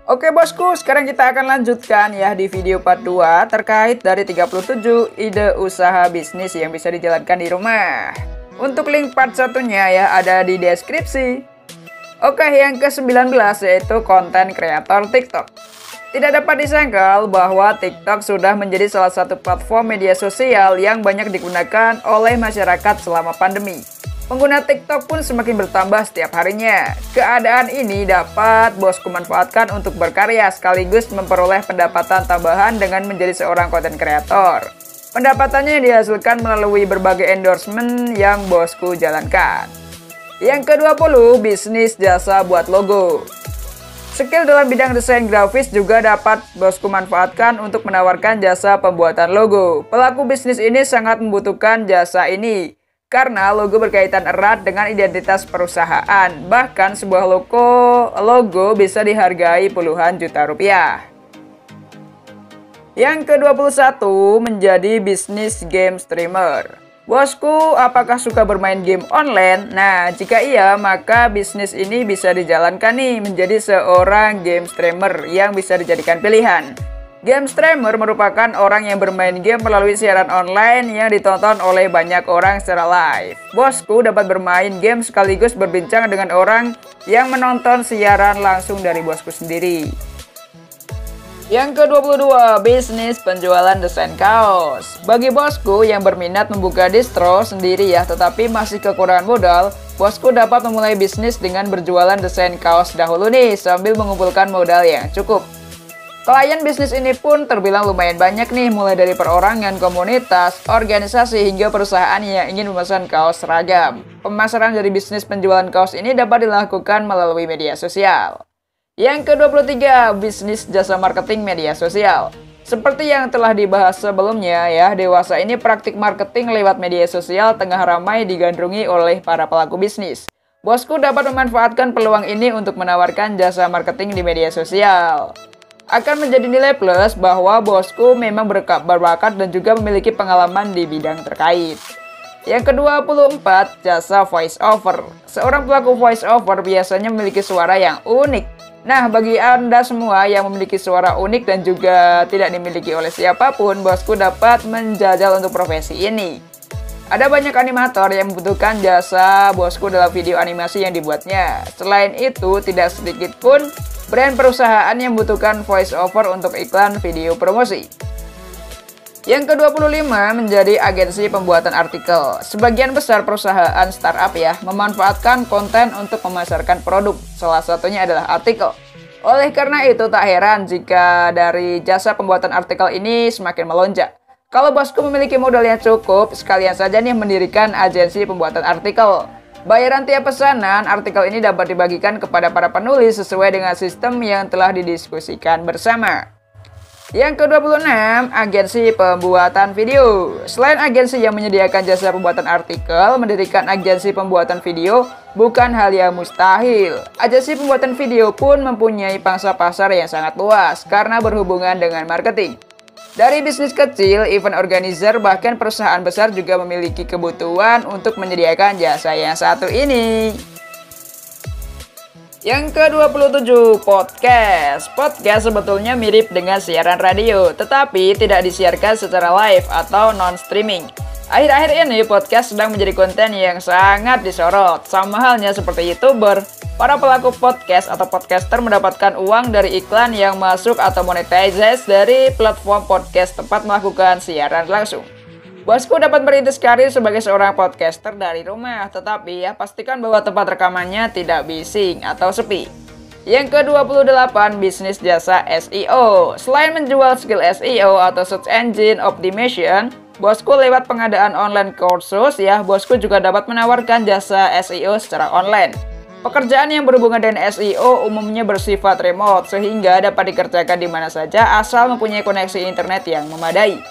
Oke bosku, sekarang kita akan lanjutkan ya di video part 2 terkait dari 37 ide usaha bisnis yang bisa dijalankan di rumah. Untuk link part satunya ya ada di deskripsi. Oke, yang ke-19 yaitu konten kreator TikTok. Tidak dapat disangkal bahwa TikTok sudah menjadi salah satu platform media sosial yang banyak digunakan oleh masyarakat selama pandemi. Pengguna TikTok pun semakin bertambah setiap harinya. Keadaan ini dapat bosku manfaatkan untuk berkarya sekaligus memperoleh pendapatan tambahan dengan menjadi seorang konten kreator. Pendapatannya dihasilkan melalui berbagai endorsement yang bosku jalankan. Yang ke-20, bisnis jasa buat logo. Skill dalam bidang desain grafis juga dapat bosku manfaatkan untuk menawarkan jasa pembuatan logo. Pelaku bisnis ini sangat membutuhkan jasa ini karena logo berkaitan erat dengan identitas perusahaan. Bahkan sebuah logo bisa dihargai puluhan juta rupiah. Yang ke-21 menjadi bisnis game streamer. Bosku, apakah suka bermain game online? Nah, jika iya, maka bisnis ini bisa dijalankan nih menjadi seorang game streamer yang bisa dijadikan pilihan. Game streamer merupakan orang yang bermain game melalui siaran online yang ditonton oleh banyak orang secara live. Bosku dapat bermain game sekaligus berbincang dengan orang yang menonton siaran langsung dari bosku sendiri. Yang ke-22, bisnis penjualan desain kaos. Bagi bosku yang berminat membuka distro sendiri ya, tetapi masih kekurangan modal, bosku dapat memulai bisnis dengan berjualan desain kaos dahulu nih, sambil mengumpulkan modal yang cukup. Klien bisnis ini pun terbilang lumayan banyak nih, mulai dari perorangan, komunitas, organisasi, hingga perusahaan yang ingin memesan kaos seragam. Pemasaran dari bisnis penjualan kaos ini dapat dilakukan melalui media sosial. Yang ke-23, bisnis jasa marketing media sosial. Seperti yang telah dibahas sebelumnya ya, dewasa ini praktik marketing lewat media sosial tengah ramai digandrungi oleh para pelaku bisnis. Bosku dapat memanfaatkan peluang ini untuk menawarkan jasa marketing di media sosial. Akan menjadi nilai plus bahwa bosku memang berbakat dan juga memiliki pengalaman di bidang terkait. Yang ke-24, jasa voice over. Seorang pelaku voice over biasanya memiliki suara yang unik. Nah, bagi Anda semua yang memiliki suara unik dan juga tidak dimiliki oleh siapapun, bosku dapat menjajal untuk profesi ini. Ada banyak animator yang membutuhkan jasa bosku dalam video animasi yang dibuatnya. Selain itu, tidak sedikit pun brand perusahaan yang membutuhkan voice over untuk iklan video promosi. Yang ke-25 menjadi agensi pembuatan artikel. Sebagian besar perusahaan startup ya memanfaatkan konten untuk memasarkan produk. Salah satunya adalah artikel. Oleh karena itu tak heran jika dari jasa pembuatan artikel ini semakin melonjak. Kalau bosku memiliki modal yang cukup, sekalian saja nih mendirikan agensi pembuatan artikel. Bayaran tiap pesanan artikel ini dapat dibagikan kepada para penulis sesuai dengan sistem yang telah didiskusikan bersama. Yang ke-26, agensi pembuatan video. Selain agensi yang menyediakan jasa pembuatan artikel, mendirikan agensi pembuatan video bukan hal yang mustahil. Agensi pembuatan video pun mempunyai pangsa pasar yang sangat luas karena berhubungan dengan marketing. Dari bisnis kecil, event organizer, bahkan perusahaan besar juga memiliki kebutuhan untuk menyediakan jasa yang satu ini. Yang ke-27, podcast. Podcast sebetulnya mirip dengan siaran radio, tetapi tidak disiarkan secara live atau non-streaming. Akhir-akhir ini, podcast sedang menjadi konten yang sangat disorot. Sama halnya seperti YouTuber, para pelaku podcast atau podcaster mendapatkan uang dari iklan yang masuk atau monetize dari platform podcast tempat melakukan siaran langsung. Bosku dapat merintis karir sebagai seorang podcaster dari rumah, tetapi ya pastikan bahwa tempat rekamannya tidak bising atau sepi. Yang ke-28, bisnis jasa SEO. Selain menjual skill SEO atau Search Engine Optimization, bosku lewat pengadaan online kursus ya, bosku juga dapat menawarkan jasa SEO secara online. Pekerjaan yang berhubungan dengan SEO umumnya bersifat remote sehingga dapat dikerjakan di mana saja asal mempunyai koneksi internet yang memadai.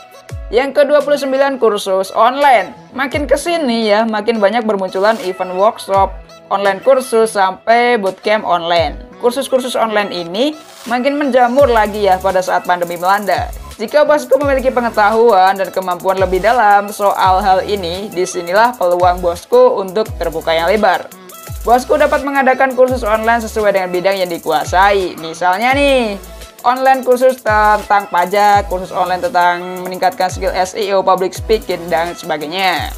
Yang ke-29, kursus online. Makin kesini ya, makin banyak bermunculan event workshop, online kursus, sampai bootcamp online. Kursus-kursus online ini makin menjamur lagi ya pada saat pandemi melanda. Jika bosku memiliki pengetahuan dan kemampuan lebih dalam soal hal ini, disinilah peluang bosku untuk terbuka yang lebar. Bosku dapat mengadakan kursus online sesuai dengan bidang yang dikuasai. Misalnya nih, online kursus tentang pajak, kursus online tentang meningkatkan skill SEO, public speaking, dan sebagainya.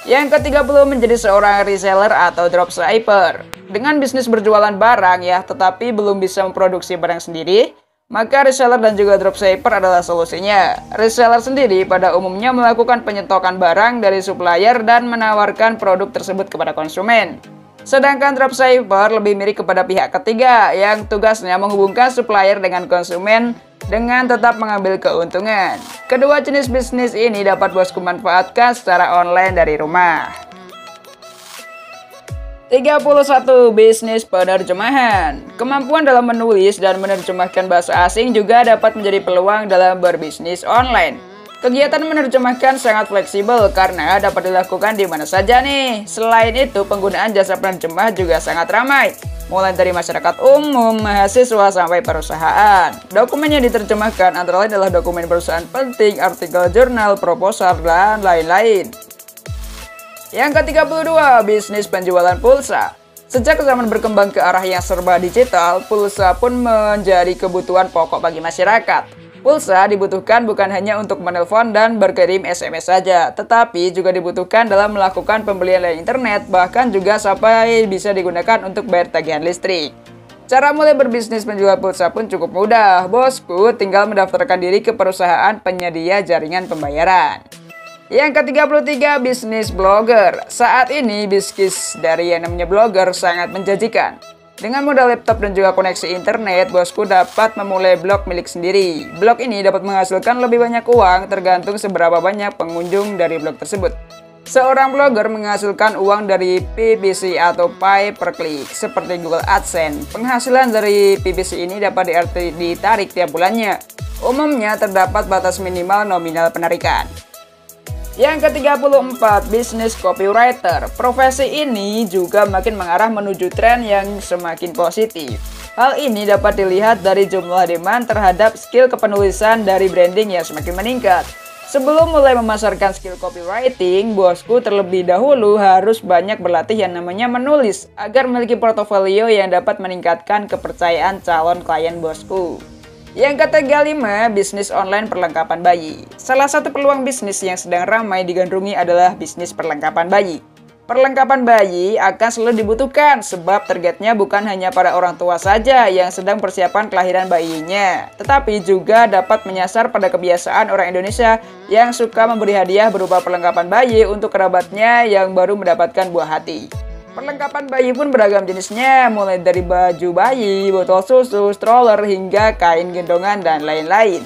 Yang ke-30 menjadi seorang reseller atau dropshipper. Dengan bisnis berjualan barang ya, tetapi belum bisa memproduksi barang sendiri, maka reseller dan juga dropshipper adalah solusinya. Reseller sendiri pada umumnya melakukan penyetokan barang dari supplier dan menawarkan produk tersebut kepada konsumen. Sedangkan dropshipper lebih mirip kepada pihak ketiga yang tugasnya menghubungkan supplier dengan konsumen dengan tetap mengambil keuntungan. Kedua jenis bisnis ini dapat bosku manfaatkan secara online dari rumah. 31. Bisnis penerjemahan. Kemampuan dalam menulis dan menerjemahkan bahasa asing juga dapat menjadi peluang dalam berbisnis online. Kegiatan menerjemahkan sangat fleksibel karena dapat dilakukan di mana saja nih. Selain itu, penggunaan jasa penerjemah juga sangat ramai, mulai dari masyarakat umum, mahasiswa, sampai perusahaan. Dokumen yang diterjemahkan antara lain adalah dokumen perusahaan penting, artikel jurnal, proposal, dan lain-lain. Yang ke-32, bisnis penjualan pulsa. Sejak zaman berkembang ke arah yang serba digital, pulsa pun menjadi kebutuhan pokok bagi masyarakat. Pulsa dibutuhkan bukan hanya untuk menelpon dan berkirim SMS saja, tetapi juga dibutuhkan dalam melakukan pembelian lewat internet, bahkan juga sampai bisa digunakan untuk bayar tagihan listrik. Cara mulai berbisnis penjual pulsa pun cukup mudah, bosku, tinggal mendaftarkan diri ke perusahaan penyedia jaringan pembayaran. Yang ke-33, bisnis blogger. Saat ini bisnis dari yang namanya blogger sangat menjanjikan. Dengan modal laptop dan juga koneksi internet, bosku dapat memulai blog milik sendiri. Blog ini dapat menghasilkan lebih banyak uang tergantung seberapa banyak pengunjung dari blog tersebut. Seorang blogger menghasilkan uang dari PPC atau pay per click seperti Google AdSense. Penghasilan dari PPC ini dapat ditarik tiap bulannya. Umumnya terdapat batas minimal nominal penarikan. Yang ke-34, bisnis copywriter. Profesi ini juga makin mengarah menuju tren yang semakin positif. Hal ini dapat dilihat dari jumlah demand terhadap skill kepenulisan dari branding yang semakin meningkat. Sebelum mulai memasarkan skill copywriting, bosku terlebih dahulu harus banyak berlatih yang namanya menulis agar memiliki portofolio yang dapat meningkatkan kepercayaan calon klien bosku. Yang ke-35, bisnis online perlengkapan bayi. Salah satu peluang bisnis yang sedang ramai digandrungi adalah bisnis perlengkapan bayi. Perlengkapan bayi akan selalu dibutuhkan sebab targetnya bukan hanya para orang tua saja yang sedang persiapan kelahiran bayinya, tetapi juga dapat menyasar pada kebiasaan orang Indonesia yang suka memberi hadiah berupa perlengkapan bayi untuk kerabatnya yang baru mendapatkan buah hati. Perlengkapan bayi pun beragam jenisnya, mulai dari baju bayi, botol susu, stroller, hingga kain gendongan, dan lain-lain.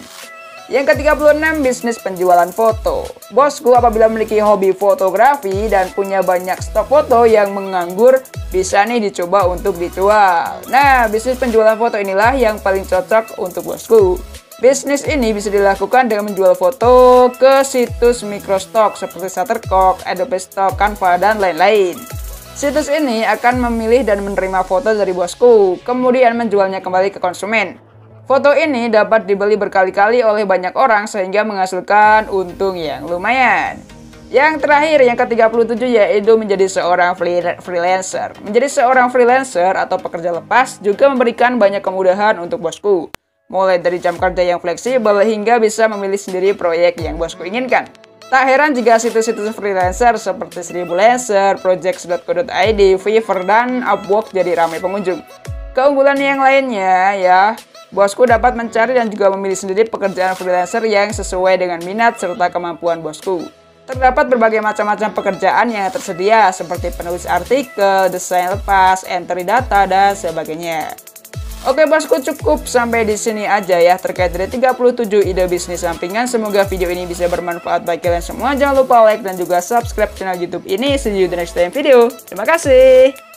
Yang ke-36, bisnis penjualan foto. Bosku apabila memiliki hobi fotografi dan punya banyak stok foto yang menganggur, bisa nih dicoba untuk dijual. Nah, bisnis penjualan foto inilah yang paling cocok untuk bosku. Bisnis ini bisa dilakukan dengan menjual foto ke situs microstock seperti Shutterstock, Adobe Stock, Canva, dan lain-lain. Situs ini akan memilih dan menerima foto dari bosku, kemudian menjualnya kembali ke konsumen. Foto ini dapat dibeli berkali-kali oleh banyak orang sehingga menghasilkan untung yang lumayan. Yang terakhir, yang ke-37, yaitu menjadi seorang freelancer. Menjadi seorang freelancer atau pekerja lepas juga memberikan banyak kemudahan untuk bosku. Mulai dari jam kerja yang fleksibel hingga bisa memilih sendiri proyek yang bosku inginkan. Tak heran jika situs-situs freelancer seperti 1000 Lancer, projects.co.id, Fiverr, dan Upwork jadi ramai pengunjung. Keunggulan yang lainnya ya, bosku dapat mencari dan juga memilih sendiri pekerjaan freelancer yang sesuai dengan minat serta kemampuan bosku. Terdapat berbagai macam-macam pekerjaan yang tersedia seperti penulis artikel, desain lepas, entry data, dan sebagainya. Oke bosku, cukup sampai di sini aja ya terkait dari 37 ide bisnis sampingan. Semoga video ini bisa bermanfaat bagi kalian semua. Jangan lupa like dan juga subscribe channel YouTube ini. See you the next time video. Terima kasih.